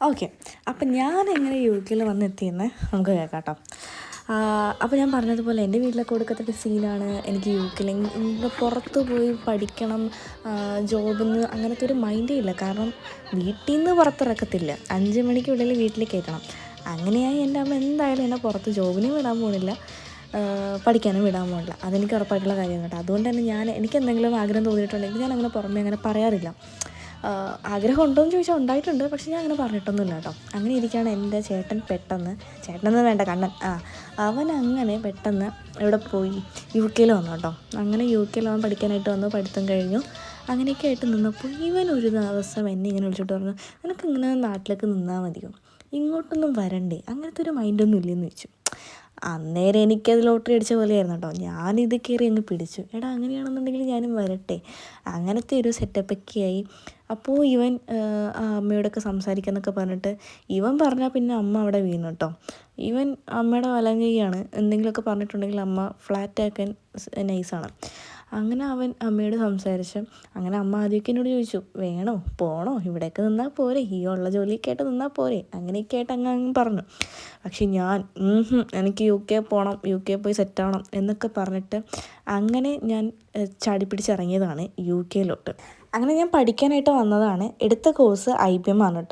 Okay. അപ്പം ഞാനെങ്ങനെ U കെയിൽ വന്നെത്തിയെന്ന് നമുക്ക് കേൾക്കാം കേട്ടോ. അപ്പോൾ ഞാൻ പറഞ്ഞതുപോലെ എൻ്റെ വീട്ടിലൊക്കെ കൊടുക്കത്തൊരു സീനാണ് എനിക്ക് യു കെയിൽ ഇങ്ങനെ പുറത്ത് പോയി പഠിക്കണം, ജോബിന്ന് അങ്ങനത്തെ ഒരു മൈൻഡേ ഇല്ല. കാരണം വീട്ടിൽ നിന്ന് പുറത്തിറക്കത്തില്ല, 5 മണിക്കുള്ളിൽ വീട്ടിൽ കയറ്റണം. അങ്ങനെയായി എൻ്റെ അമ്മ എന്തായാലും എന്നെ പുറത്ത് ജോബിനും വിടാൻ പോകുന്നില്ല, പഠിക്കാനും വിടാൻ പോകില്ല. അതെനിക്ക് ഉറപ്പായിട്ടുള്ള കാര്യമാണ് കേട്ടോ. അതുകൊണ്ട് തന്നെ എനിക്ക് എന്തെങ്കിലും ആഗ്രഹം തോന്നിയിട്ടുണ്ടെങ്കിൽ ഞാൻ അങ്ങനെ പുറമേ അങ്ങനെ പറയാറില്ല. ആഗ്രഹം ഉണ്ടോയെന്ന് ചോദിച്ചാൽ ഉണ്ടായിട്ടുണ്ട്, പക്ഷെ ഞാൻ അങ്ങനെ പറഞ്ഞിട്ടൊന്നുമില്ല കേട്ടോ. അങ്ങനെ ഇരിക്കുകയാണ് എൻ്റെ ചേട്ടൻ ചേട്ടനൊന്നും വേണ്ട, കണ്ണൻ. അവൻ അങ്ങനെ പെട്ടെന്ന് ഇവിടെ പോയി യു കെയിൽ വന്നു കേട്ടോ. അങ്ങനെ യു കെയിൽ അവൻ പഠിക്കാനായിട്ട് വന്നു, പഠിത്തം കഴിഞ്ഞു. അങ്ങനെയൊക്കെ ആയിട്ട് നിന്നപ്പോൾ ഇവൻ ഒരു ദിവസം എന്നെ ഇങ്ങനെ വിളിച്ചിട്ട് പറഞ്ഞു, നിനക്കിങ്ങനെ നാട്ടിലേക്ക് നിന്നാൽ മതിയോ, ഇങ്ങോട്ടൊന്നും വരണ്ടേ, അങ്ങനത്തെ ഒരു മൈൻഡൊന്നും ഇല്ലെന്ന് ചോദിച്ചു. അന്നേരം എനിക്കത് ലോട്ടറി അടിച്ച പോലെയായിരുന്നു കേട്ടോ. ഞാനിത് കയറി അങ്ങ് പിടിച്ചു, എടാ അങ്ങനെയാണെന്നുണ്ടെങ്കിൽ ഞാനും വരട്ടെ. അങ്ങനത്തെ ഒരു സെറ്റപ്പൊക്കെ ആയി. അപ്പോൾ ഇവൻ അമ്മയോടൊക്കെ സംസാരിക്കാമെന്നൊക്കെ പറഞ്ഞിട്ട് ഇവൻ പറഞ്ഞാൽ പിന്നെ അമ്മ അവിടെ വീണു കേട്ടോ. ഇവൻ അമ്മയുടെ വലങ്കയാണ്, എന്തെങ്കിലുമൊക്കെ പറഞ്ഞിട്ടുണ്ടെങ്കിൽ അമ്മ ഫ്ലാറ്റാക്കാൻ നൈസാണ്. അങ്ങനെ അവൻ അമ്മയോട് സംസാരിച്ചു. അങ്ങനെ അമ്മ ആദ്യമൊക്കെ എന്നോട് ചോദിച്ചു, വേണോ പോണോ, ഇവിടെയൊക്കെ നിന്നാൽ പോരെ, ഈ ഉള്ള ജോലിയൊക്കെ ആയിട്ട് നിന്നാൽ പോരെ, അങ്ങനെയൊക്കെ ആയിട്ട് അങ്ങ് പറഞ്ഞു. പക്ഷെ ഞാൻ എനിക്ക് യു കെ പോകണം, യു കെ പോയി സെറ്റാവണം എന്നൊക്കെ പറഞ്ഞിട്ട് അങ്ങനെ ഞാൻ ചാടി പിടിച്ചിറങ്ങിയതാണ് യു കെയിലോട്ട്. അങ്ങനെ ഞാൻ പഠിക്കാനായിട്ട് വന്നതാണ്. എടുത്ത കോഴ്സ് IBM ആണ് കേട്ടോ.